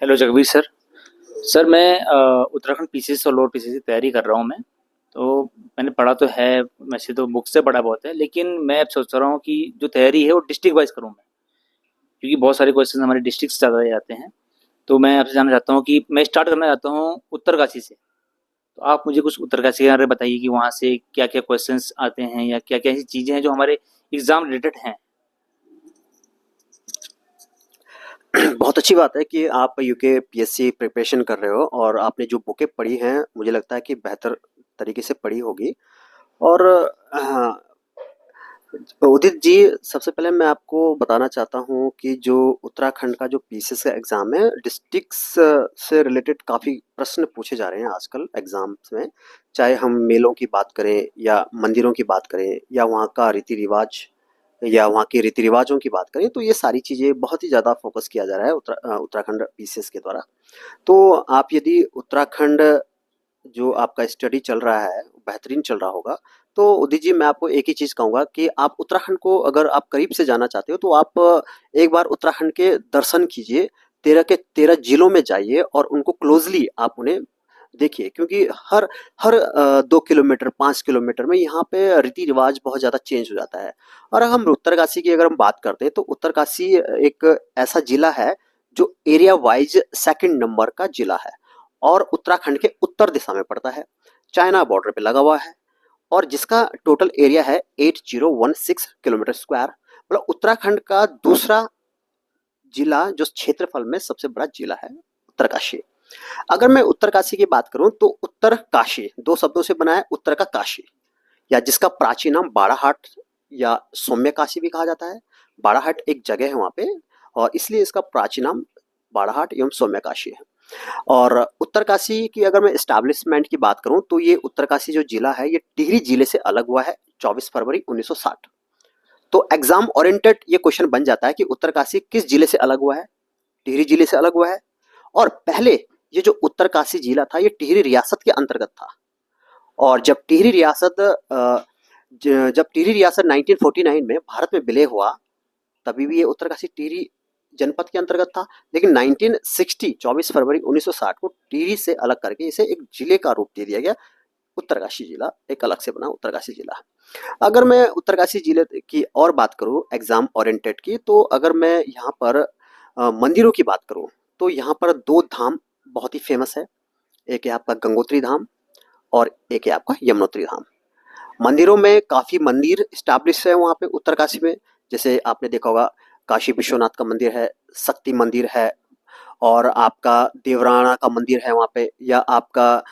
Hello Jagveer sir. Sir मैं Uttarakhand PCC और lower PCC की तैयारी कर रहा हूँ मैं। तो मैंने पढ़ा तो है, वैसे तो बुक से पढ़ा बहुत है, लेकिन मैं अब सोच रहा हूँ कि जो तैयारी है वो डिस्ट्रिक्ट वाइज करूँ मैं, क्योंकि बहुत सारे क्वेश्चन हमारे डिस्ट्रिक्ट से ज़्यादा आते हैं। तो मैं आपसे जानना चाहता हूँ कि मैं स्टार्ट करना चाहता हूँ उत्तरकाशी से। तो आप मुझे कुछ उत्तरकाशी के बारे में बताइए कि वहाँ से क्या क्या क्वेश्चंस आते हैं या क्या क्या ऐसी चीज़ें हैं जो हमारे एग्जाम रिलेटेड हैं। बहुत अच्छी बात है कि आप यूके पीएससी प्रिपरेशन कर रहे हो और आपने जो बुकें पढ़ी हैं मुझे लगता है कि बेहतर तरीके से पढ़ी होगी। और हाँ, उदित जी, सबसे पहले मैं आपको बताना चाहता हूँ कि जो उत्तराखंड का जो पीसीएस का एग्ज़ाम है, डिस्ट्रिक्ट्स से रिलेटेड काफ़ी प्रश्न पूछे जा रहे हैं आजकल एग्ज़ाम्स में। चाहे हम मेलों की बात करें या मंदिरों की बात करें या वहाँ का रीति रिवाज या वहाँ के रीति रिवाजों की बात करें, तो ये सारी चीज़ें बहुत ही ज़्यादा फोकस किया जा रहा है उत्तराखंड पीसीएस के द्वारा। तो आप यदि उत्तराखंड जो आपका स्टडी चल रहा है बेहतरीन चल रहा होगा, तो उदित जी मैं आपको एक ही चीज़ कहूँगा कि आप उत्तराखंड को अगर आप करीब से जाना चाहते हो तो आप एक बार उत्तराखंड के दर्शन कीजिए। 13 के 13 जिलों में जाइए और उनको क्लोजली आप उन्हें देखिए, क्योंकि हर हर 2 किलोमीटर 5 किलोमीटर में यहाँ पे रीति रिवाज बहुत ज़्यादा चेंज हो जाता है। और हम उत्तरकाशी की अगर हम बात करते हैं तो उत्तरकाशी एक ऐसा जिला है जो एरिया वाइज सेकंड नंबर का जिला है और उत्तराखंड के उत्तर दिशा में पड़ता है, चाइना बॉर्डर पे लगा हुआ है और जिसका टोटल एरिया है 8016 किलोमीटर स्क्वायर। मतलब उत्तराखंड का दूसरा जिला जो क्षेत्रफल में सबसे बड़ा जिला है उत्तरकाशी। अगर मैं उत्तरकाशी की बात करूं तो उत्तर काशी दो शब्दों से बना है, उत्तर का काशी या जिसका प्राचीन नाम बाड़ाहाट या सौम्य काशी भी कहा जाता है। बाड़ाहाट एक जगह है वहाँ पे और इसलिए इसका प्राचीन नाम बाड़ाहाट एवं सौम्य काशी है। और उत्तरकाशी की अगर मैं एस्टैब्लिशमेंट की बात करूं तो ये उत्तरकाशी जो जिला है ये टिहरी जिले से अलग हुआ है 24 फरवरी 1960। तो एग्जाम ओरिएंटेड ये क्वेश्चन बन जाता है कि उत्तरकाशी किस जिले से अलग हुआ है। टिहरी जिले से अलग हुआ है। और पहले ये जो उत्तरकाशी जिला था ये टिहरी रियासत के अंतर्गत था। और जब टिहरी रियासत 1949 में भारत में विलय हुआ तभी भी ये उत्तरकाशी टिहरी जनपद के अंतर्गत था। लेकिन 1960 24 फरवरी 1960 को टिहरी से अलग करके इसे एक जिले का रूप दे दिया गया। उत्तरकाशी जिला एक अलग से बना उत्तरकाशी जिला। अगर मैं उत्तरकाशी जिले की और बात करूं एग्जाम ओरिएंटेड की, तो अगर मैं यहाँ पर मंदिरों की बात करूं तो यहाँ पर दो धाम बहुत ही फेमस है। एक है आपका गंगोत्री धाम और एक है आपका यमुनोत्री धाम। मंदिरों में काफ़ी मंदिर स्टैब्लिश है वहाँ पे उत्तरकाशी में। जैसे आपने देखा होगा काशी विश्वनाथ का मंदिर है, शक्ति मंदिर है और आपका देवराना का मंदिर है वहाँ पे, या आपका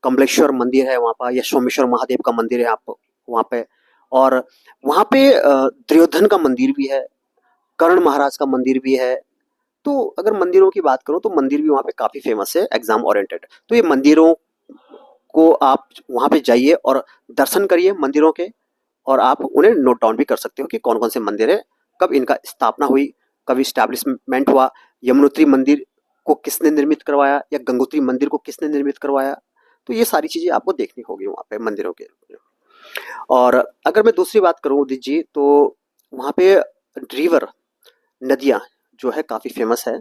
कमलेश्वर मंदिर है वहाँ पर, या सोमेश्वर महादेव का मंदिर है आप वहाँ पे। और वहाँ पे दुर्योधन का मंदिर भी है, कर्ण महाराज का मंदिर भी है। तो अगर मंदिरों की बात करूँ तो मंदिर भी वहाँ पे काफ़ी फेमस है एग्जाम ओरिएंटेड। तो ये मंदिरों को आप वहाँ पे जाइए और दर्शन करिए मंदिरों के, और आप उन्हें नोट डाउन भी कर सकते हो कि कौन कौन से मंदिर है, कब इनका स्थापना हुई, कब इस्टेब्लिशमेंट हुआ, यमुनोत्री मंदिर को किसने निर्मित करवाया या गंगोत्री मंदिर को किसने निर्मित करवाया। तो ये सारी चीज़ें आपको देखनी होगी वहाँ पे मंदिरों के। और अगर मैं दूसरी बात करूँ उदित जी, तो वहाँ पे रिवर नदियाँ जो है काफ़ी फेमस है।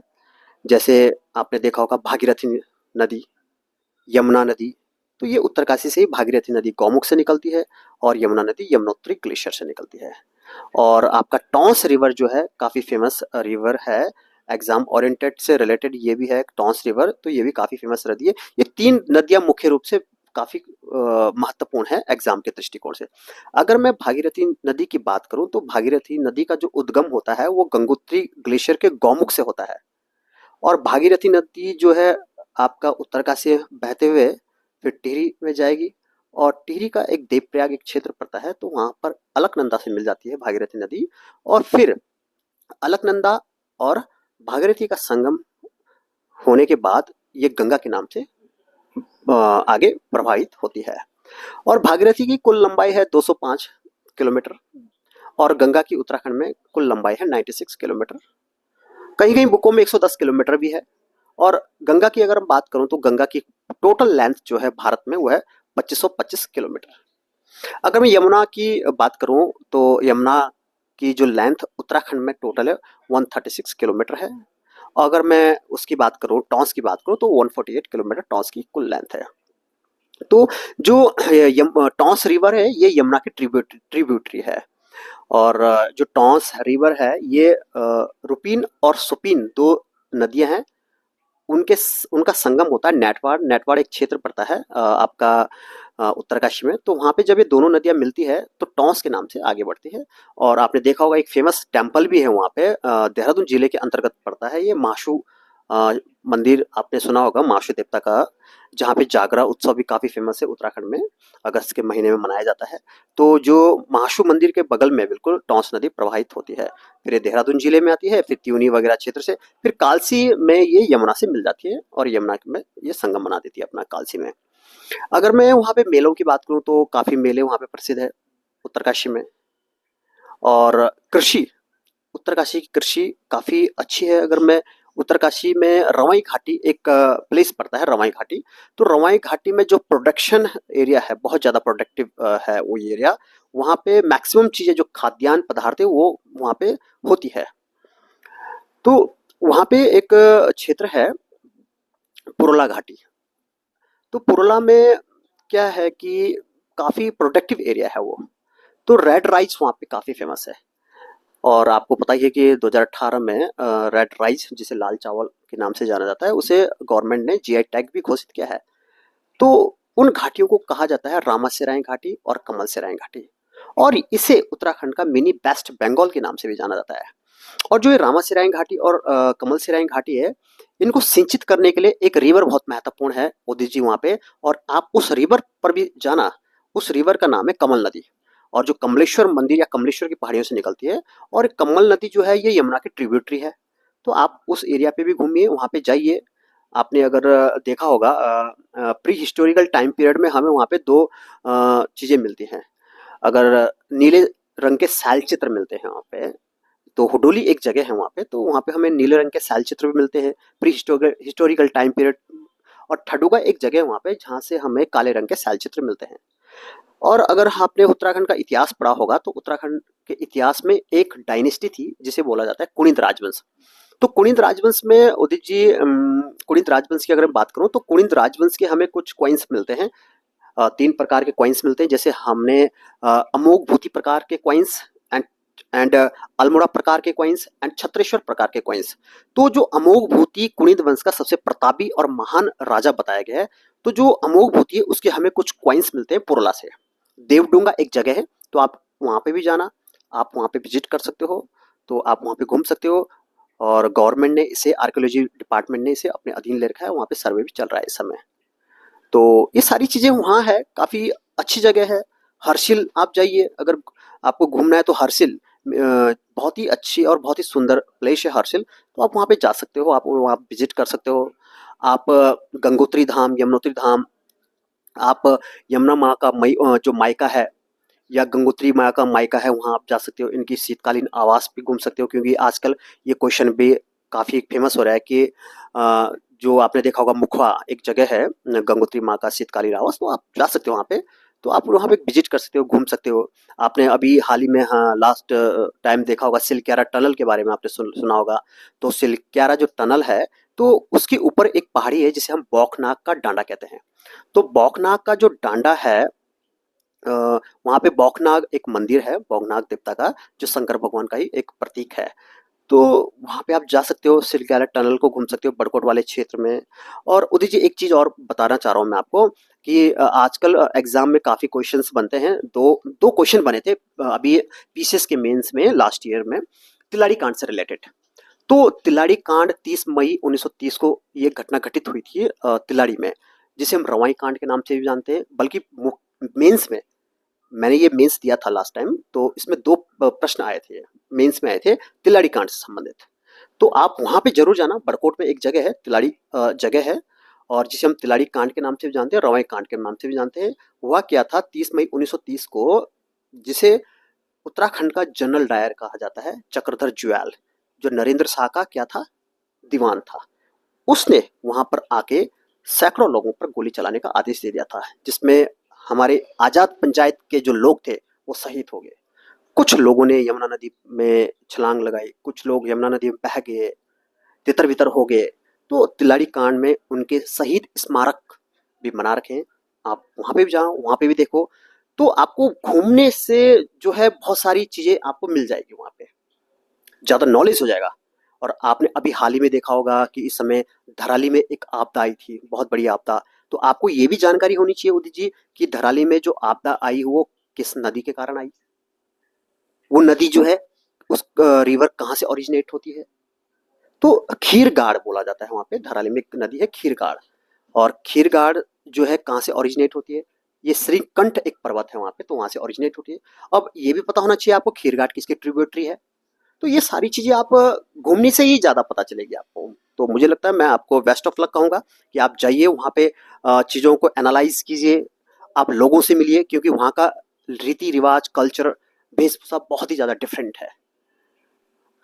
जैसे आपने देखा होगा भागीरथी नदी, यमुना नदी। तो ये उत्तरकाशी से ही भागीरथी नदी गौमुख से निकलती है और यमुना नदी यमुनोत्री ग्लेशियर से निकलती है। और आपका टॉन्स रिवर जो है काफ़ी फेमस रिवर है, एग्जाम ओरिएंटेड से रिलेटेड ये भी है टॉन्स रिवर, तो ये भी काफ़ी फेमस नदी है। ये तीन नदियाँ मुख्य रूप से काफ़ी महत्वपूर्ण है एग्जाम के दृष्टिकोण से। अगर मैं भागीरथी नदी की बात करूं तो भागीरथी नदी का जो उद्गम होता है वो गंगोत्री ग्लेशियर के गौमुख से होता है। और भागीरथी नदी जो है आपका उत्तरकाशी से बहते हुए फिर टिहरी में जाएगी और टिहरी का एक देवप्रयाग एक क्षेत्र पड़ता है, तो वहाँ पर अलकनंदा से मिल जाती है भागीरथी नदी। और फिर अलकनंदा और भागीरथी का संगम होने के बाद ये गंगा के नाम से आगे प्रवाहित होती है। और भागीरथी की कुल लंबाई है 205 किलोमीटर और गंगा की उत्तराखंड में कुल लंबाई है 96 किलोमीटर। कहीं कहीं बुकों में 110 किलोमीटर भी है। और गंगा की अगर हम बात करूं तो गंगा की टोटल लेंथ जो है भारत में वो है 2525 किलोमीटर। अगर मैं यमुना की बात करूं तो यमुना की जो लेंथ उत्तराखंड में टोटल है 136 किलोमीटर है। और अगर मैं उसकी बात करूँ, टॉन्स की बात करूँ, तो 148 किलोमीटर टॉन्स की कुल लेंथ है। तो जो टॉन्स रिवर है ये यमुना की ट्रिब्यूटरी है। और जो टॉन्स रिवर है ये रुपीन और सुपीन दो नदियां हैं, उनका संगम होता है नेटवाड़। नेटवाड़ एक क्षेत्र पड़ता है आपका उत्तरकाशी में। तो वहाँ पे जब ये दोनों नदियाँ मिलती है तो टॉन्स के नाम से आगे बढ़ती है। और आपने देखा होगा एक फेमस टेम्पल भी है वहाँ पे, देहरादून जिले के अंतर्गत पड़ता है ये महाशू अ, मंदिर। आपने सुना होगा महाशू देवता का, जहाँ पे जागरा उत्सव भी काफी फेमस है उत्तराखंड में, अगस्त के महीने में मनाया जाता है। तो जो महाशू मंदिर के बगल में बिल्कुल टॉन्स नदी प्रवाहित होती है। फिर ये देहरादून जिले में आती है, फिर त्यूनी वगैरह क्षेत्र से, फिर कालसी में ये यमुना से मिल जाती है और यमुना में ये संगम बना देती है अपना कालसी में। अगर मैं वहाँ पे मेलों की बात करूँ तो काफी मेले वहाँ पे प्रसिद्ध है उत्तरकाशी में। और कृषि, उत्तरकाशी की कृषि काफी अच्छी है। अगर मैं उत्तरकाशी में रवाई घाटी एक प्लेस पड़ता है रवाई घाटी, तो रवाई घाटी में जो प्रोडक्शन एरिया है बहुत ज्यादा प्रोडक्टिव है वो एरिया। वहाँ पे मैक्सिमम चीजें जो खाद्यान्न पदार्थ है वो वहाँ पे होती है। तो वहाँ पे एक क्षेत्र है पुरला घाटी। तो पुरला में क्या है कि काफी प्रोडक्टिव एरिया है वो। तो रेड राइस वहाँ पे काफी फेमस है। और आपको पता ही है कि 2018 में रेड राइस, जिसे लाल चावल के नाम से जाना जाता है, उसे गवर्नमेंट ने जीआई टैग भी घोषित किया है। तो उन घाटियों को कहा जाता है रामासेराय घाटी और कमल सेराय घाटी। और इसे उत्तराखंड का मिनी बेस्ट बंगाल के नाम से भी जाना जाता है। और जो ये रामासेराय घाटी और कमल सेराय घाटी है, इनको सिंचित करने के लिए एक रिवर बहुत महत्वपूर्ण है उदित जी वहाँ पे। और आप उस रिवर पर भी जाना, उस रिवर का नाम है कमल नदी। और जो कमलेश्वर मंदिर या कमलेश्वर की पहाड़ियों से निकलती है। और कमल नदी जो है ये यमुना की ट्रिब्यूटरी है। तो आप उस एरिया पे भी घूमिए, वहाँ पे जाइए। आपने अगर देखा होगा प्री हिस्टोरिकल टाइम पीरियड में हमें वहाँ पे दो चीज़ें मिलती हैं। अगर नीले रंग के शैल चित्र मिलते हैं वहाँ पे, तो हुडोली एक जगह है वहाँ पे, तो वहाँ पे हमें नीले रंग के शैल चित्र भी मिलते हैं प्री हिस्टोरिकल टाइम पीरियड। और ठडुगा एक जगह है वहाँ पे जहाँ से हमें काले रंग के शैल चित्र मिलते हैं। और अगर आपने उत्तराखंड का इतिहास पढ़ा होगा तो उत्तराखंड के इतिहास में एक डायनेस्टी थी जिसे बोला जाता है कुणिद राजवंश। तो कुणिद राजवंश में उदित जी, कुणिद राजवंश की अगर मैं बात करूं तो कुणिद राजवंश के हमें कुछ कॉइन्स मिलते हैं। तीन प्रकार के कॉइन्स मिलते हैं, जैसे हमने अमोघ भूति प्रकार के कॉइन्स एंड एंड अल्मोड़ा प्रकार के कॉइन्स एंड छत्रेश्वर प्रकार के कॉइन्स। तो जो अमोघ भूति कुणिद वंश का सबसे प्रतापी और महान राजा बताया गया है। तो जो अमोघ भूति है उसके हमें कुछ कॉइन्स मिलते हैं पुरला से। देवडूंगा एक जगह है, तो आप वहाँ पे भी जाना, आप वहाँ पे विजिट कर सकते हो, तो आप वहाँ पे घूम सकते हो। और गवर्नमेंट ने इसे, आर्कियोलॉजी डिपार्टमेंट ने इसे अपने अधीन ले रखा है, वहाँ पे सर्वे भी चल रहा है इस समय। तो ये सारी चीज़ें वहाँ है, काफ़ी अच्छी जगह है। हर्षिल आप जाइए, अगर आपको घूमना है तो हर्षिल बहुत ही अच्छी और बहुत ही सुंदर प्लेस है हर्षिल। तो आप वहाँ पे जा सकते हो, आप वहाँ विजिट कर सकते हो। आप गंगोत्री धाम, यमुनोत्री धाम, आप यमुना माँ का जो मायका है, या गंगोत्री माँ का मायका है, वहाँ आप जा सकते हो। इनकी शीतकालीन आवास भी घूम सकते हो, क्योंकि आजकल ये क्वेश्चन भी काफ़ी फेमस हो रहा है कि जो आपने देखा होगा मुखवा एक जगह है गंगोत्री माँ का शीतकालीन आवास, तो आप जा सकते हो वहाँ पे। तो आप वहाँ पे विजिट कर सकते हो, घूम सकते हो। आपने अभी हाल ही में, हाँ, लास्ट टाइम देखा होगा सिलक्यारा टनल के बारे में आपने सुना होगा। तो सिलक्यारा जो टनल है, तो उसके ऊपर एक पहाड़ी है जिसे हम बौखनाग का डांडा कहते हैं। तो बौखनाग का जो डांडा है, वहाँ पे बौखनाग एक मंदिर है, बौखनाग देवता का, जो शंकर भगवान का ही एक प्रतीक है। तो वहाँ पे आप जा सकते हो, सिलक्यारा टनल को घूम सकते हो बड़कोट वाले क्षेत्र में। और उदित जी एक चीज़ और बताना चाह रहा हूँ मैं आपको कि आजकल एग्जाम में काफ़ी क्वेश्चंस बनते हैं। दो दो क्वेश्चन बने थे अभी पीसीएस के मेंस में लास्ट ईयर में, तिलाड़ी कांड से रिलेटेड। तो तिलाड़ी कांड 30 मई 1930 को ये घटना घटित हुई थी तिलाड़ी में, जिसे हम रवाई कांड के नाम से भी जानते हैं। बल्कि मेंस में, मैंने ये मेंस दिया था लास्ट टाइम, तो इसमें दो प्रश्न आए थे, मेंस में आए थे तिलाड़ी कांड से संबंधित। तो आप वहाँ पे जरूर जाना। बड़कोट में एक जगह है, तिलाड़ी जगह है, और जिसे हम तिलाड़ी कांड के नाम से भी जानते हैं, रवाई कांड के नाम से भी जानते हैं। हुआ क्या था 30 मई 1930 को, जिसे उत्तराखंड का जनरल डायर कहा जाता है, चक्रधर जुयाल, जो नरेंद्र शाह का क्या था, दीवान था, उसने वहां पर आके सैकड़ों लोगों पर गोली चलाने का आदेश दे दिया था, जिसमें हमारे आजाद पंचायत के जो लोग थे वो शहीद हो गए। कुछ लोगों ने यमुना नदी में छलांग लगाई, कुछ लोग यमुना नदी में बह गए। तितर बितर हो गए। तो तिलारी कांड में उनके शहीद स्मारक भी बना रखे हैं, आप वहाँ पे भी जाओ, वहाँ पे भी देखो। तो आपको घूमने से जो है बहुत सारी चीज़ें आपको मिल जाएगी वहाँ पे, ज़्यादा नॉलेज हो जाएगा। और आपने अभी हाल ही में देखा होगा कि इस समय धराली में एक आपदा आई थी, बहुत बड़ी आपदा। तो आपको ये भी जानकारी होनी चाहिए उदित जी कि धराली में जो आपदा आई वो किस नदी के कारण आई। वो नदी जो है उस रिवर कहाँ से ओरिजिनेट होती है। तो खीरगाड़ बोला जाता है वहाँ पे, धराली में एक नदी है खीरगाड़। और खीरगाड़ जो है कहाँ से ओरिजिनेट होती है, ये श्रीकंठ एक पर्वत है वहाँ पे, तो वहाँ से ओरिजिनेट होती है। अब ये भी पता होना चाहिए आपको खीरगाड़ किसके ट्रिब्यूटरी है। तो ये सारी चीज़ें आप घूमने से ही ज़्यादा पता चलेगी आपको। तो मुझे लगता है मैं आपको बेस्ट ऑफ लक कहूँगा कि आप जाइए वहाँ पे, चीज़ों को एनालाइज कीजिए, आप लोगों से मिलिए, क्योंकि वहाँ का रीति रिवाज, कल्चर, वेशभूषा बहुत ही ज़्यादा डिफरेंट है।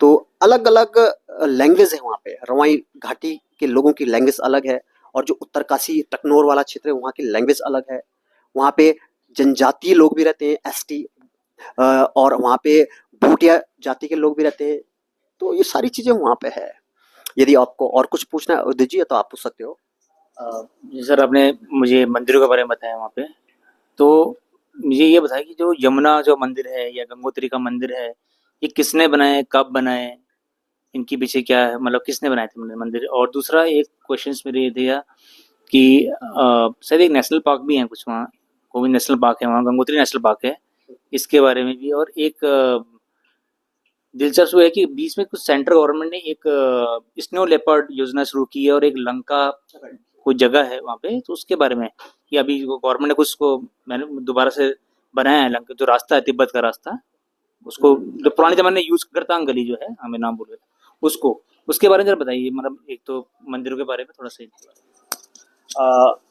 तो अलग अलग लैंग्वेज है वहाँ पे, रवाई घाटी के लोगों की लैंग्वेज अलग है, और जो उत्तरकाशी टकनौर वाला क्षेत्र है वहाँ की लैंग्वेज अलग है। वहाँ पे जनजातीय लोग भी रहते हैं, एसटी, और वहाँ पे भूटिया जाति के लोग भी रहते हैं। तो ये सारी चीज़ें वहाँ पे है। यदि आपको और कुछ पूछना है उदित जी तो आप पूछ सकते हो। जी सर, आपने मुझे मंदिरों के बारे में बताया वहाँ पे, तो मुझे ये बताया कि जो यमुना जो मंदिर है या गंगोत्री का मंदिर है, ये किसने बनाए, कब बनाए, इनके पीछे क्या है, मतलब किसने बनाए थे मंदिर। और दूसरा एक क्वेश्चन मेरे ये था कि शायद एक नेशनल पार्क भी है कुछ वहाँ, गोविंद नेशनल पार्क है वहाँ, गंगोत्री नेशनल पार्क है, इसके बारे में भी। और एक दिलचस्प है कि बीच में कुछ सेंट्रल गवर्नमेंट ने एक स्नो लेपर्ड योजना शुरू की है, और एक लंका कोई जगह है वहाँ पे, तो उसके बारे में कि अभी गवर्नमेंट ने कुछ को मैंने दोबारा से बनाया है, लंका जो रास्ता है तिब्बत का रास्ता, उसको जो पुराने जमाने में यूज करतांग गली जो है, हमें नाम भूल गए उसको, उसके बारे में जरा बताइए, मतलब एक तो मंदिरों के बारे में थोड़ा सा।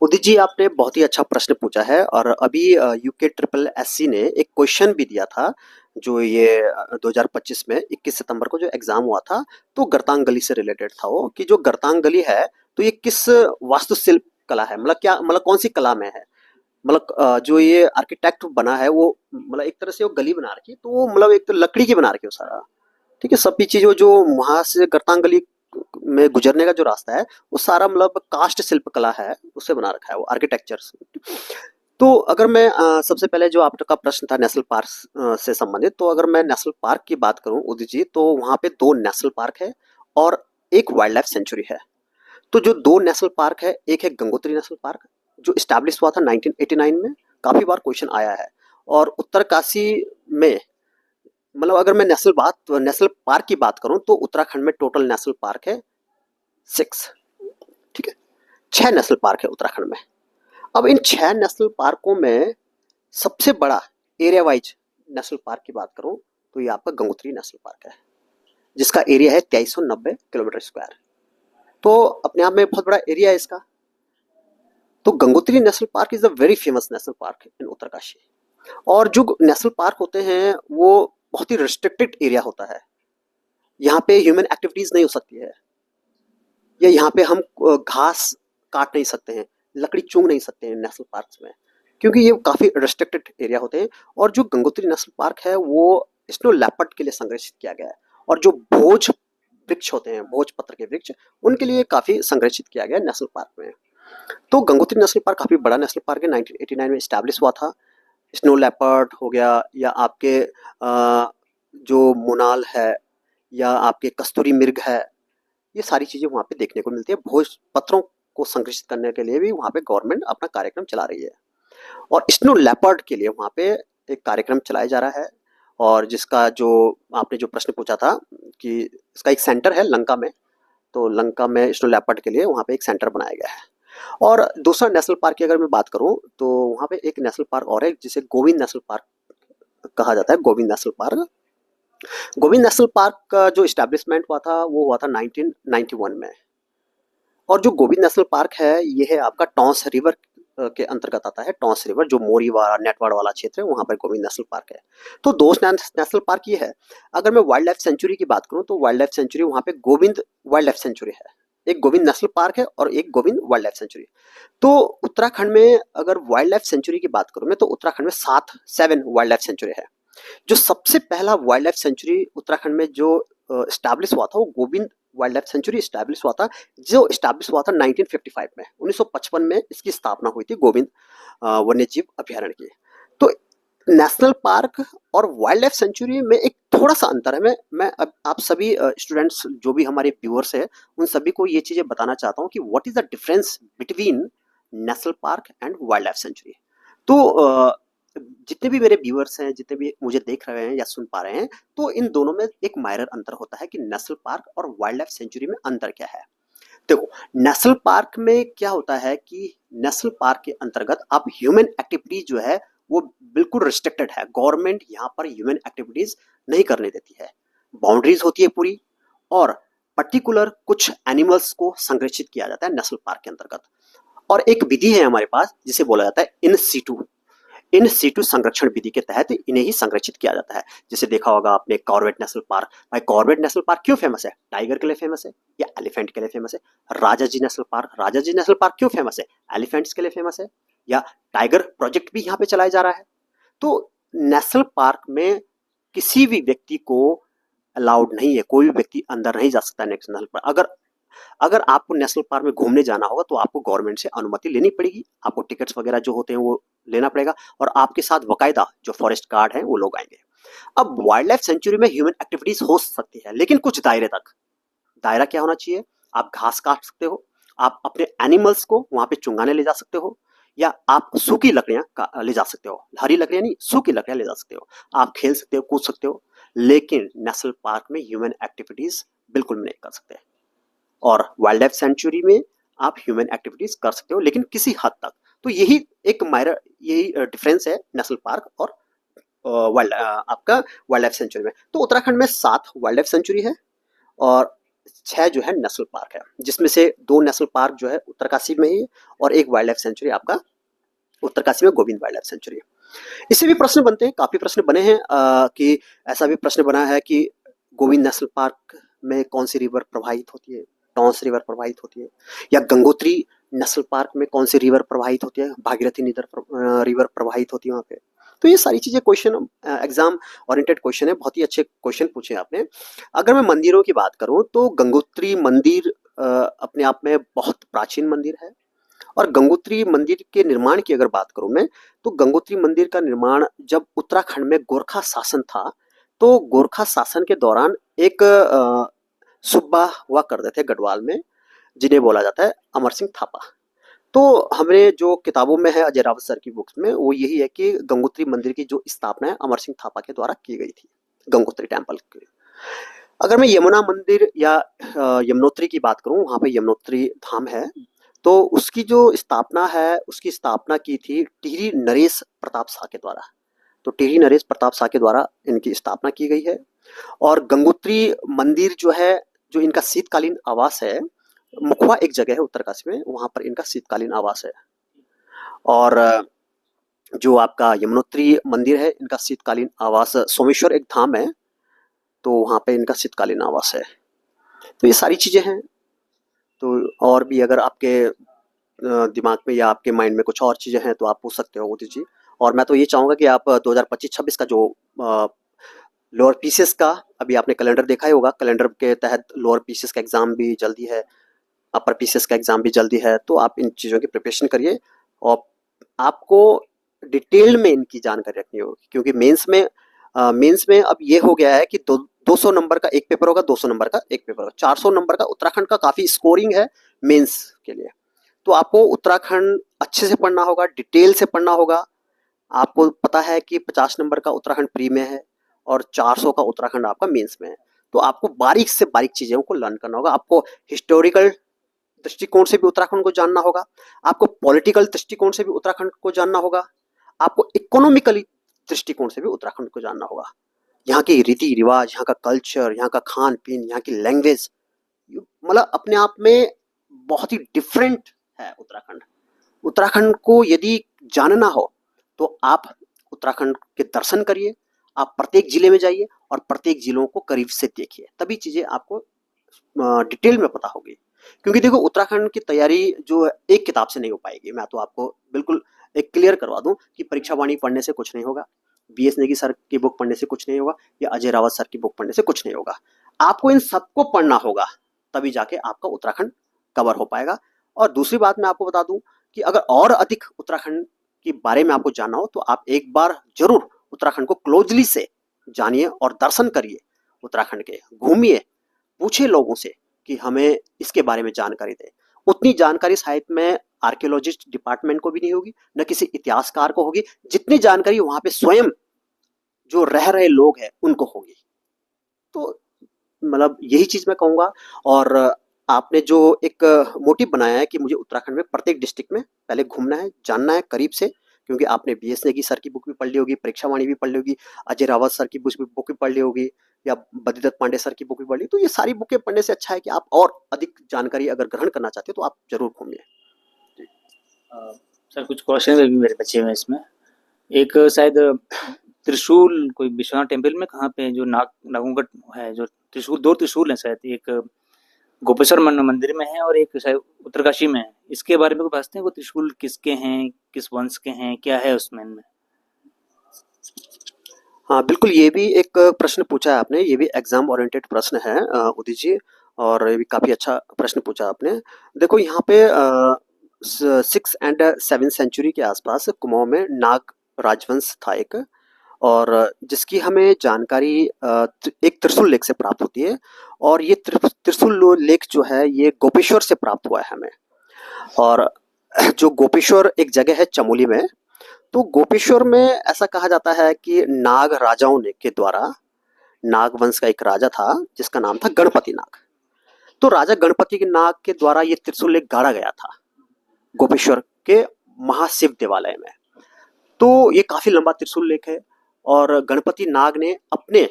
उदित जी आपने बहुत ही अच्छा प्रश्न पूछा है, और अभी यूके ट्रिपल एससी ने एक क्वेश्चन भी दिया था, जो ये 2025 में 21 सितंबर को जो एग्जाम हुआ था, तो गर्तांग गली से रिलेटेड था वो, कि जो गर्तांग गली है तो ये किस वास्तुशिल्प कला है, मतलब क्या, मतलब कौन सी कला में है। मतलब जो ये आर्किटेक्ट बना है वो, मतलब एक तरह से वो गली बना रखी है, तो वो मतलब एक तो लकड़ी की बना रखी है वो सारा। ठीक है, सभी चीज़ों जो वहाँ से गर्तांग गली में गुजरने का जो रास्ता है वो सारा मतलब कास्ट शिल्प कला है, उससे बना रखा है वो आर्किटेक्चर। तो अगर मैं सबसे पहले जो आपका प्रश्न था नेशनल पार्क से संबंधित, तो अगर मैं नेशनल पार्क की बात करूं उदित जी, तो वहाँ पे 2 नेशनल पार्क है और एक वाइल्ड लाइफ सेंचुरी है। तो जो 2 नेशनल पार्क है, एक है गंगोत्री नेशनल पार्क जो इस्टेब्लिश हुआ था 1989 में, काफी बार क्वेश्चन आया है। और उत्तरकाशी में, मतलब अगर मैं नेशनल पार्क की बात करूं तो उत्तराखंड में टोटल नेशनल पार्क है 6। ठीक है, 6 नेशनल पार्क है उत्तराखंड में। अब इन 6 नेशनल पार्कों में सबसे बड़ा एरिया वाइज नेशनल पार्क की बात करूं तो ये आपका गंगोत्री नेशनल पार्क है, जिसका एरिया है 2390 किलोमीटर स्क्वायर। तो अपने आप में बहुत बड़ा एरिया है इसका। तो Gangotri national park is a very famous national park इन उत्तरकाशी। और जो नेशनल पार्क होते हैं वो बहुत ही रिस्ट्रिक्टेड एरिया होता है, यहाँ पे ह्यूमन एक्टिविटीज नहीं हो सकती है, या यहाँ पे हम घास काट नहीं सकते हैं, लकड़ी चूंग नहीं सकते हैं नेशनल पार्क में, क्योंकि ये काफी रिस्ट्रिक्टेड एरिया होते हैं। और जो गंगोत्री नेशनल पार्क है वो स्नो लेपर्ड के लिए संरक्षित किया गया है, और जो भोज वृक्ष होते हैं, भोज पत्र के वृक्ष, उनके लिए काफी संरक्षित किया गया है नेशनल पार्क में। तो गंगोत्री नेशनल पार्क काफी बड़ा नेशनल पार्क है, 1989 में स्टैब्लिश हुआ था। स्नो लेपर्ड हो गया, या आपके जो मोनाल है, या आपके कस्तूरी मृग है, ये सारी चीज़ें वहाँ पे देखने को मिलती है। भोज पत्रों को संरक्षित करने के लिए भी वहाँ पे गवर्नमेंट अपना कार्यक्रम चला रही है, और स्नो लेपर्ड के लिए वहाँ पे एक कार्यक्रम चलाया जा रहा है। और जिसका जो आपने जो प्रश्न पूछा था कि इसका एक सेंटर है लंका में, तो लंका में स्नो लेपर्ड के लिए वहाँ पे एक सेंटर बनाया गया है। और दूसरा नेशनल पार्क की अगर मैं बात करूँ तो वहाँ पे एक नेशनल पार्क और है जिसे गोविंद नेशनल पार्क कहा जाता है। गोविंद नेशनल पार्क का जो इस्टेब्लिशमेंट हुआ था वो हुआ था 1991 में। और जो गोविंद नेशनल पार्क है ये है आपका टॉन्स रिवर के अंतर्गत आता है। टॉन्स रिवर जो मोरी वाला नेटवाड़ वाला क्षेत्र है वहाँ पर गोविंद नेशनल पार्क है। तो दो नेशनल पार्क ये है। अगर मैं वाइल्ड लाइफ सेंचुरी की बात करूँ तो वाइल्ड लाइफ सेंचुरी वहाँ पे गोविंद वाइल्ड लाइफ सेंचुरी है, एक गोविंद नेशनल पार्क है और एक गोविंद वाइल्ड लाइफ सेंचुरी। तो उत्तराखंड में अगर वाइल्ड लाइफ सेंचुरी की बात करूँ मैं तो उत्तराखंड में 7 वाइल्ड लाइफ सेंचुरी है। जो सबसे पहला वाइल्ड लाइफ सेंचुरी उत्तराखंड में जो स्टैब्लिश हुआ था वो Govind wild life sanctuary establish हुआ था, जो स्टैब्लिश हुआ था 1955 में। 1955 में इसकी स्थापना हुई थी गोविंद वन्य जीव अभ्यारण्य की। तो नेशनल पार्क और वाइल्ड लाइफ सेंचुरी में एक थोड़ा सा अंतर है। मैं अब आप सभी स्टूडेंट्स जो भी हमारे व्यूअर्स हैं उन सभी को ये चीजें बताना चाहता हूँ कि what is the difference between national park and wild life sanctuary. तो जितने भी मेरे व्यूअर्स हैं, जितने भी मुझे देख रहे हैं या सुन पा रहे हैं, तो इन दोनों में एक माइनर अंतर होता है कि नेशनल पार्क और वाइल्ड लाइफ सेंचुरी में अंतर क्या है। देखो, नेशनल पार्क में क्या होता है कि नेशनल पार्क के अंतर्गत आप ह्यूमन एक्टिविटीज जो है वो बिल्कुल रिस्ट्रिक्टेड है। गवर्नमेंट यहाँ पर ह्यूमन एक्टिविटीज नहीं करने देती है, बाउंड्रीज होती है पूरी, और पर्टिकुलर कुछ एनिमल्स को संरक्षित किया जाता है नेशनल पार्क के अंतर्गत। और एक विधि है हमारे पास जिसे बोला जाता है इन सीटू संरक्षण विधि के तहत इन्हें ही संरक्षित किया जाता है। जैसे देखा होगा आपने कॉर्बेट नेशनल पार्क। भाई कॉर्बेट नेशनल पार्क क्यों फेमस है? टाइगर के लिए फेमस है या एलिफेंट के लिए फेमस है? राजाजी नेशनल पार्क क्यों फेमस है? एलिफेंट्स के लिए फेमस है या टाइगर प्रोजेक्ट भी यहाँ पे चलाया जा रहा है। तो नेशनल पार्क में किसी भी व्यक्ति को अलाउड नहीं है, कोई भी व्यक्ति अंदर नहीं जा सकता नेशनल पार्क। अगर अगर आपको नेशनल पार्क में घूमने जाना होगा तो आपको गवर्नमेंट से अनुमति लेनी पड़ेगी, आपको टिकट्स वगैरह जो होते हैं वो लेना पड़ेगा, और आपके साथ बकायदा जो फॉरेस्ट गार्ड हैं वो लोग आएंगे। अब वाइल्ड लाइफ सेंचुरी में ह्यूमन एक्टिविटीज हो सकती है लेकिन कुछ दायरे तक। दायरा क्या होना चाहिए? आप घास काट सकते हो, आप अपने एनिमल्स को वहां पे चुंगाने ले जा सकते हो, या आप सूखी लकड़ियां ले जा सकते हो। हरी लकड़ियां नहीं, सूखी लकड़ियां ले जा सकते हो। आप खेल सकते हो, कूद सकते हो, लेकिन नेशनल पार्क में ह्यूमन एक्टिविटीज बिल्कुल नहीं कर सकते। और वाइल्ड लाइफ सेंचुरी में आप ह्यूमन एक्टिविटीज कर सकते हो लेकिन किसी हद तक। तो यही डिफरेंस है नेशनल पार्क और आपका वाइल्ड लाइफ सेंचुरी में। तो उत्तराखंड में 7 वाइल्ड लाइफ सेंचुरी है और 6 जो है नेशनल पार्क है, जिसमें से 2 नेशनल पार्क जो है उत्तरकाशी में ही, और एक वाइल्ड लाइफ सेंचुरी आपका उत्तरकाशी में गोविंद वाइल्ड लाइफ सेंचुरी। इससे भी प्रश्न बनते हैं, काफी प्रश्न बने हैं कि ऐसा भी प्रश्न बना है कि गोविंद नेशनल पार्क में कौन सी रिवर प्रवाहित होती है? टॉन्स रिवर प्रवाहित होती है, या गंगोत्री नेशनल पार्क में कौन सी रिवर प्रवाहित होती है? भागीरथी रिवर प्रवाहित होती है वहाँ पे। तो ये सारी चीजें क्वेश्चन एग्जाम ओरिएंटेड क्वेश्चन है, बहुत ही अच्छे क्वेश्चन पूछे आपने। अगर मैं मंदिरों की बात करूं तो गंगोत्री मंदिर अपने आप में बहुत प्राचीन मंदिर है, और गंगोत्री मंदिर के निर्माण की अगर बात करूं मैं, तो गंगोत्री मंदिर का निर्माण जब उत्तराखंड में गोरखा शासन था, तो गोरखा शासन के दौरान एक सुब्बा हुआ करते थे गढ़वाल में, जिन्हें बोला जाता है अमर सिंह थापा। तो हमने जो किताबों में है अजय रावत सर की बुक्स में, वो यही है कि गंगोत्री मंदिर की जो स्थापना है अमर सिंह थापा के द्वारा की गई थी, गंगोत्री टेम्पल की। अगर मैं यमुना मंदिर या यमुनोत्री की बात करूं, वहां पे यमुनोत्री धाम है, तो उसकी जो स्थापना है, उसकी स्थापना की थी टिहरी नरेश प्रताप शाह के द्वारा। तो टिहरी नरेश प्रताप शाह के द्वारा इनकी स्थापना की गई है। और गंगोत्री मंदिर जो है, जो इनका शीतकालीन आवास है, मुखवा एक जगह है उत्तरकाशी में, वहां पर इनका शीतकालीन आवास है। और जो आपका यमुनोत्री मंदिर है, इनका शीतकालीन आवास सोमेश्वर एक धाम है, तो वहां पे इनका शीतकालीन आवास है। तो ये सारी चीजें हैं। तो और भी अगर आपके दिमाग में या आपके माइंड में कुछ और चीजें हैं तो आप पूछ सकते हो उदित जी। और मैं तो ये चाहूंगा कि आप 2025-26 का जो लोअर पीसीएस का, अभी आपने कैलेंडर देखा ही होगा, कैलेंडर के तहत लोअर पीसीएस का एग्जाम भी जल्दी है, अपर पीसीएस का एग्जाम भी जल्दी है, तो आप इन चीज़ों की प्रिपरेशन करिए और आपको डिटेल में इनकी जानकारी रखनी होगी, क्योंकि मेंस में अब ये हो गया है कि 200 नंबर का एक पेपर होगा, 200 नंबर का एक पेपर होगा, 400 नंबर का उत्तराखंड का काफ़ी स्कोरिंग है मेंस के लिए। तो आपको उत्तराखंड अच्छे से पढ़ना होगा, डिटेल से पढ़ना होगा। आपको पता है कि 50 नंबर का उत्तराखंड प्री में है और 400 का उत्तराखंड आपका मेंस में है, तो आपको बारीक से बारीक चीज़ों को लर्न करना होगा। आपको हिस्टोरिकल दृष्टिकोण से भी उत्तराखंड को जानना होगा, आपको पॉलिटिकल दृष्टिकोण से भी उत्तराखंड को जानना होगा, आपको इकोनॉमिकली दृष्टिकोण से भी उत्तराखंड को जानना होगा। यहाँ के रीति रिवाज, यहाँ का कल्चर, यहाँ का खान पीन, यहाँ की लैंग्वेज, मतलब अपने आप में बहुत ही डिफरेंट है उत्तराखंड। उत्तराखंड को यदि जानना हो तो आप उत्तराखंड के दर्शन करिए, आप प्रत्येक जिले में जाइए और प्रत्येक जिलों को करीब से देखिए, तभी चीजें आपको डिटेल में पता होगी। क्योंकि देखो, उत्तराखंड की तैयारी जो एक किताब से नहीं हो पाएगी। मैं तो आपको बिल्कुल एक क्लियर करवा दूं कि परीक्षा वाणी पढ़ने से कुछ नहीं होगा, बीएस नेगी सर की बुक पढ़ने से कुछ नहीं होगा, या अजय रावत सर की बुक पढ़ने से कुछ नहीं होगा। आपको इन सबको पढ़ना होगा, तभी जाके आपका उत्तराखंड कवर हो पाएगा। और दूसरी बात मैं आपको बता दूं कि अगर और अधिक उत्तराखंड के बारे में आपको जानना हो तो आप एक बार जरूर उत्तराखंड को क्लोजली से जानिए और दर्शन करिए उत्तराखंड के, घूमिए, पूछिए लोगों से कि हमें इसके बारे में जानकारी दें। उतनी जानकारी शायद में आर्कियोलॉजिस्ट डिपार्टमेंट को भी नहीं होगी, न किसी इतिहासकार को होगी, जितनी जानकारी वहां पे स्वयं जो रह रहे लोग हैं उनको होगी। तो मतलब यही चीज मैं कहूंगा। और आपने जो एक मोटिव बनाया है कि मुझे उत्तराखंड में प्रत्येक डिस्ट्रिक्ट में पहले घूमना है, जानना है करीब से, क्योंकि आपने बीएस नेगी सर की बुक भी पढ़ ली होगी, परीक्षा वाणी भी पढ़ ली होगी, अजय रावत सर की बुक भी पढ़ ली होगी, या बद्रीदत्त पांडे सर की बुक भी पढ़ ली। तो ये सारी बुकें पढ़ने से अच्छा है कि आप और अधिक जानकारी अगर ग्रहण करना चाहते हो तो आप जरूर घूमिए। अ, सर कुछ क्वेश्चन भी मेरे बचे हुए हैं इसमें। एक शायद त्रिशूल कोई विश्वनाथ टेम्पल में कहाँ पे जो नागों का है, जो त्रिशूल, दो त्रिशूल हैं शायद, एक गोपेश्वर मंदिर में है और एक शायद उत्तरकाशी में है। इसके बारे में कुछ बताते हैं, वो त्रिशूल किसके हैं, किस वंश के हैं, क्या है उसमें इनमें? हाँ, बिल्कुल, ये भी एक प्रश्न पूछा है आपने, ये भी एग्जाम ओरिएंटेड प्रश्न है उदित जी, और ये भी काफी अच्छा प्रश्न पूछा आपने। देखो यहाँ पे 6 एंड 7 सेंचुरी के आसपास कुमाऊं में नाग राजवंश था एक, और जिसकी हमें जानकारी एक त्रिशूल लेख से प्राप्त होती है। और ये त्रिशूल लेख जो है ये गोपेश्वर से प्राप्त हुआ है हमें। और जो गोपेश्वर एक जगह है चमोली में, तो गोपेश्वर में ऐसा कहा जाता है कि नाग राजाओं ने के द्वारा, नाग वंश का एक राजा था जिसका नाम था गणपति नाग। तो राजा गणपति के नाग के द्वारा ये त्रिशूल लेख गाड़ा गया था गोपेश्वर के महाशिव देवालय में। तो ये काफी लंबा त्रिशूल लेख है, और गणपति नाग ने अपने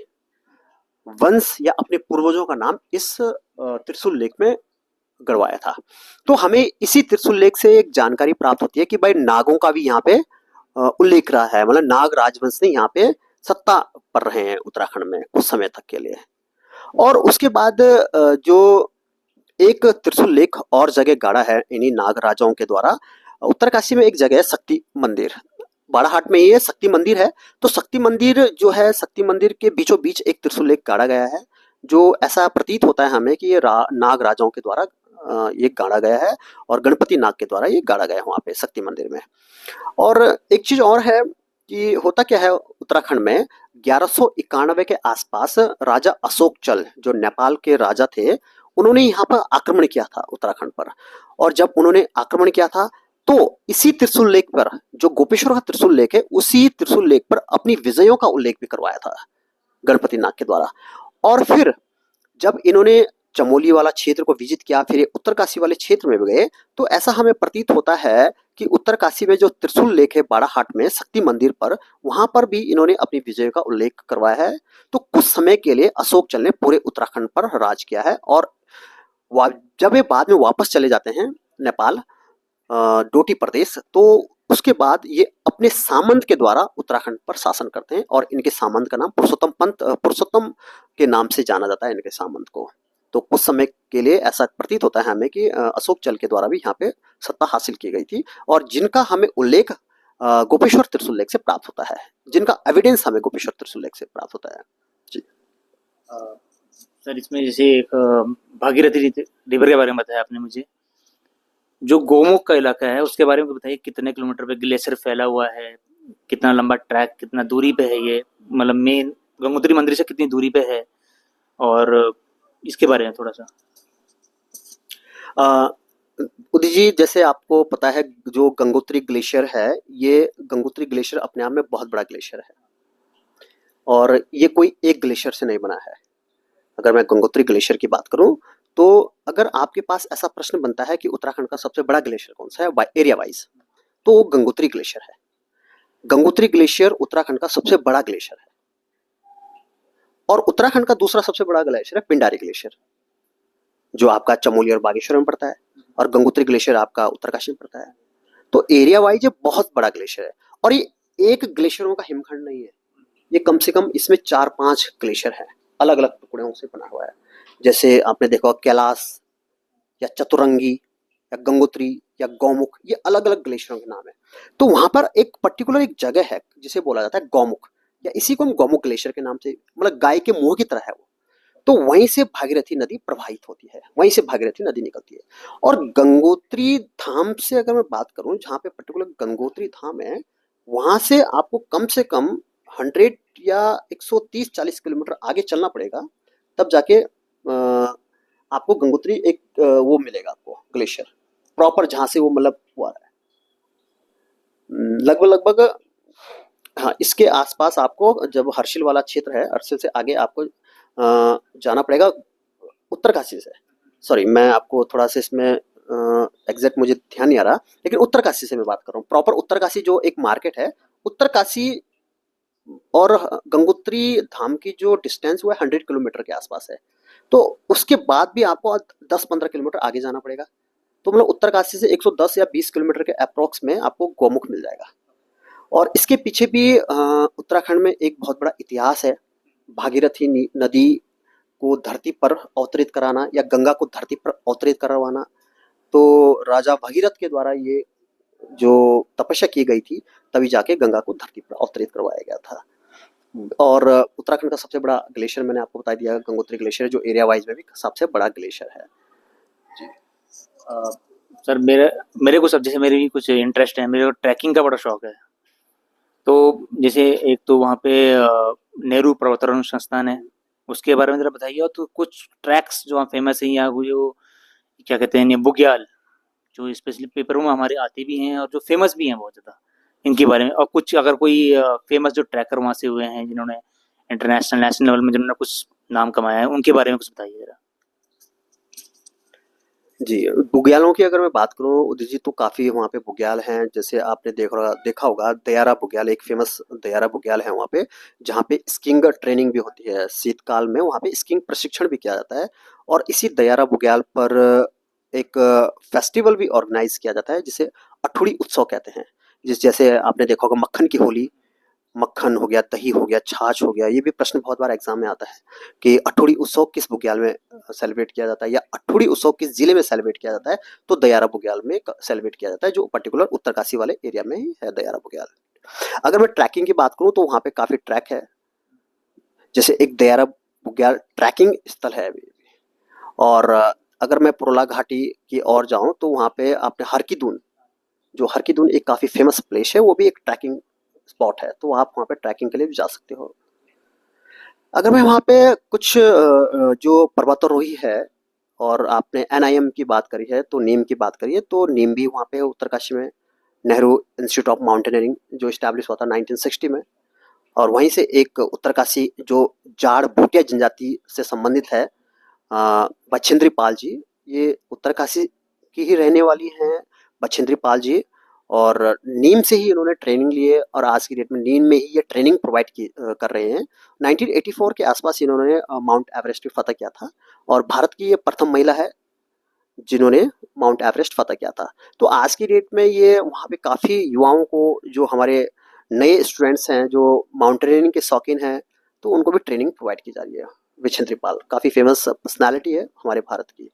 वंश या अपने पूर्वजों का नाम इस त्रिशूल लेख में गड़वाया था। तो हमें इसी त्रिशूल लेख से एक जानकारी प्राप्त होती है कि भाई नागों का भी यहाँ पे उल्लेख रहा है, मतलब नाग राजवंश ने यहाँ पे सत्ता पर रहे हैं उत्तराखंड में कुछ समय तक के लिए। और उसके बाद जो एक त्रिशूल लेख और जगह गाड़ा है इन्हीं नाग राजाओं के द्वारा, उत्तरकाशी में एक जगह है शक्ति मंदिर, बाड़ाहाट में ये शक्ति मंदिर है। तो शक्ति मंदिर जो है, शक्ति मंदिर के बीचों बीच एक त्रिशूल लेख गाड़ा गया है, जो ऐसा प्रतीत होता है हमें कि ये नाग राजाओं के द्वारा ये गाड़ा गया है, और गणपति नाग के द्वारा ये गाड़ा गया है वहाँ पे शक्ति मंदिर में। और एक चीज और है कि होता क्या है उत्तराखंड में, 1191 के आसपास राजा अशोक चल जो नेपाल के राजा थे, उन्होंने यहाँ पर आक्रमण किया था उत्तराखंड पर। और जब उन्होंने आक्रमण किया था तो इसी त्रिशूल लेख पर, जो गोपेश्वर का त्रिशूल लेख है, उसी त्रिशूल लेख पर अपनी विजयों का उल्लेख भी करवाया था गणपति नाग के द्वारा। और फिर जब इन्होंने चमोली वाला क्षेत्र को विजिट किया, फिर ये उत्तरकाशी वाले क्षेत्र में भी गए, तो ऐसा हमें प्रतीत होता है कि उत्तरकाशी में जो त्रिशूल लेख है बाड़ाहाट में शक्ति मंदिर पर, वहां पर भी इन्होंने अपनी विजय का उल्लेख करवाया है। तो कुछ समय के लिए अशोक चल ने पूरे उत्तराखंड पर राज किया है। और जब ये बाद में वापस चले जाते हैं नेपाल, डोटी प्रदेश, तो उसके बाद ये अपने सामंत के द्वारा उत्तराखंड पर शासन करते हैं, और इनके सामंत का नाम पुरुषोत्तम के नाम से जाना जाता है इनके सामंत को। तो कुछ समय के लिए ऐसा प्रतीत होता है हमें कि अशोक चल के द्वारा भी यहाँ पे सत्ता हासिल की गई थी, और जिनका हमें उल्लेख गोपेश्वर त्रिशूल लेख से प्राप्त होता है, जिनका एविडेंस हमें गोपेश्वर त्रिशूल लेख से प्राप्त होता है जी। सर इसमें जैसे एक भागीरथी रिवर के बारे में बताया आपने मुझे, जो गोमुख का इलाका है उसके बारे में बताइए, कितने किलोमीटर पे ग्लेशियर फैला हुआ है, कितना लंबा ट्रैक, कितना दूरी पे है ये, मतलब मेन गंगोत्री मंदिर से कितनी दूरी पे है, और इसके बारे में थोड़ा सा। उदित जी, जैसे आपको पता है जो गंगोत्री ग्लेशियर है, ये गंगोत्री ग्लेशियर अपने आप में बहुत बड़ा ग्लेशियर है, और ये कोई एक ग्लेशियर से नहीं बना है। अगर मैं गंगोत्री ग्लेशियर की बात करूं, तो अगर आपके पास ऐसा प्रश्न बनता है कि उत्तराखंड का सबसे बड़ा ग्लेशियर कौन सा है एरिया वाइज, तो वो गंगोत्री ग्लेशियर है। गंगोत्री ग्लेशियर उत्तराखंड का सबसे बड़ा ग्लेशियर है। और उत्तराखंड का दूसरा सबसे बड़ा ग्लेशियर है पिंडारी ग्लेशियर, जो आपका चमोली और बागेश्वर में पड़ता है, और गंगोत्री ग्लेशियर आपका उत्तरकाशी में पड़ता है। तो एरिया वाइज ये बहुत बड़ा ग्लेशियर है, और ये एक ग्लेशियरों का हिमखंड नहीं है, ये कम से कम इसमें 4-5 ग्लेशियर है, अलग अलग टुकड़ों से बना हुआ है। जैसे आपने देखा कैलाश या चतुरंगी या गंगोत्री या गौमुख, ये अलग अलग ग्लेशियरों के नाम है। तो वहां पर एक पर्टिकुलर एक जगह है जिसे बोला जाता है गौमुख, या इसी को हम गौमुख ग्लेशियर के नाम से, मतलब गाय के मुंह की तरह है वो। तो वहीं से भागीरथी नदी प्रवाहित होती है, वहीं से भागीरथी नदी निकलती है। और गंगोत्री धाम से अगर मैं बात करूं, जहाँ पे पर्टिकुलर गंगोत्री धाम है, वहां से आपको कम से कम 100 या 130-40 किलोमीटर आगे चलना पड़ेगा, तब जाके आपको गंगोत्री एक वो मिलेगा आपको ग्लेशियर प्रॉपर, जहाँ से वो मतलब हुआ है। लगभग लगभग हाँ, इसके आसपास आपको जब हर्षिल वाला क्षेत्र है, हर्षिल से आगे आपको जाना पड़ेगा उत्तरकाशी से। सॉरी, मैं आपको थोड़ा सा इसमें एग्जैक्ट मुझे ध्यान नहीं आ रहा, लेकिन उत्तरकाशी से मैं बात कर रहा हूँ। प्रॉपर उत्तरकाशी जो एक मार्केट है, उत्तरकाशी और गंगोत्री धाम की जो डिस्टेंस वो है 100 किलोमीटर के आसपास है। तो उसके बाद भी आपको 10-15 किलोमीटर आगे जाना पड़ेगा। तो मतलब उत्तरकाशी से 110 या 20 किलोमीटर के अप्रोक्स में आपको गौमुख मिल जाएगा। और इसके पीछे भी उत्तराखंड में एक बहुत बड़ा इतिहास है। भागीरथी नदी को धरती पर अवतरित कराना या गंगा को धरती पर अवतरित करवाना, तो राजा भगीरथ के द्वारा ये जो तपस्या की गई थी, तभी जाके गंगा को धरती पर अवतरित करवाया गया था। और उत्तराखंड का सबसे बड़ा ग्लेशियर मैंने आपको बता दिया, गंगोत्री ग्लेशियर, जो एरिया वाइज में भी सबसे बड़ा ग्लेशियर है जी। अ, सर मेरे मेरे को सब जैसे मेरे भी कुछ इंटरेस्ट है, मेरे को ट्रैकिंग का बड़ा शौक है। तो जैसे एक तो वहाँ पे नेहरू पर्वतारोहण संस्थान है, उसके बारे में ज़रा बताइए। और तो कुछ ट्रैक्स जो वहाँ फेमस हैं, या वो जो क्या कहते हैं, ये बुग्याल, जो स्पेशली पेपरों में हमारे आते भी हैं और जो फेमस भी हैं बहुत ज़्यादा, इनके बारे में। और कुछ अगर कोई फेमस जो ट्रैकर वहाँ से हुए हैं, जिन्होंने इंटरनेशनल नेशनल लेवल में जिन्होंने कुछ नाम कमाया है, उनके बारे में कुछ बताइए ज़रा। जी, बुग्यालों की अगर मैं बात करूँ उदित जी, तो काफ़ी वहाँ पे बुग्याल हैं। जैसे आपने देखा होगा, दयारा बुग्याल एक फेमस दयारा बुग्याल है वहाँ पे, जहाँ पे स्कीइंग ट्रेनिंग भी होती है। शीतकाल में वहाँ पे स्कीइंग प्रशिक्षण भी किया जाता है। और इसी दयारा बुग्याल पर एक फेस्टिवल भी ऑर्गेनाइज किया जाता है, जिसे अठुड़ी उत्सव कहते हैं। जैसे आपने देखा होगा मक्खन की होली, मक्खन हो गया, दही हो गया, छाछ हो गया। ये भी प्रश्न बहुत बार एग्जाम में आता है कि अठोड़ी उत्सव किस बुग्याल में सेलिब्रेट किया जाता है, या अठोड़ी उत्सव किस जिले में सेलिब्रेट किया जाता है। तो दयारा बुग्याल में सेलिब्रेट किया जाता है, जो पर्टिकुलर उत्तरकाशी वाले एरिया में ही है दयारा बुग्याल। अगर मैं ट्रैकिंग की बात करूँ, तो वहाँ पे काफ़ी ट्रैक है। जैसे एक दयारा बुग्याल ट्रैकिंग स्थल है अभी। और अगर मैं पुरोला घाटी की ओर जाऊँ, तो वहाँ पे आपने हरकी दून, जो हरकी दून एक काफ़ी फेमस प्लेस है, वो भी एक ट्रैकिंग स्पॉट है। तो आप वहाँ पे ट्रैकिंग के लिए भी जा सकते हो। अगर मैं वहाँ पे कुछ जो पर्वतारोही है, और आपने एनआईएम की बात करी है, तो नीम की बात करी है, तो नीम भी वहाँ पे है उत्तरकाशी में। नेहरू इंस्टीट्यूट ऑफ माउंटेनियरिंग जो इस्टेब्लिश हुआ था 1960 में। और वहीं से एक उत्तरकाशी जो जाड़ भूटिया जनजाति से संबंधित है, बछेंद्री पाल जी, ये उत्तरकाशी की ही रहने वाली हैं, बछेंद्री पाल जी। और नीम से ही इन्होंने ट्रेनिंग ली है, और आज की डेट में नीम में ही ये ट्रेनिंग प्रोवाइड कर रहे हैं। 1984 के आसपास इन्होंने माउंट एवरेस्ट भी फतह किया था, और भारत की ये प्रथम महिला है जिन्होंने माउंट एवरेस्ट फतह किया था। तो आज की डेट में ये वहाँ पे काफ़ी युवाओं को, जो हमारे नए स्टूडेंट्स हैं जो माउंटेनियरिंग के शौकीन हैं, तो उनको भी ट्रेनिंग प्रोवाइड की जा रही है। विछेंद्री पाल काफ़ी फेमस पर्सनालिटी है हमारे भारत की।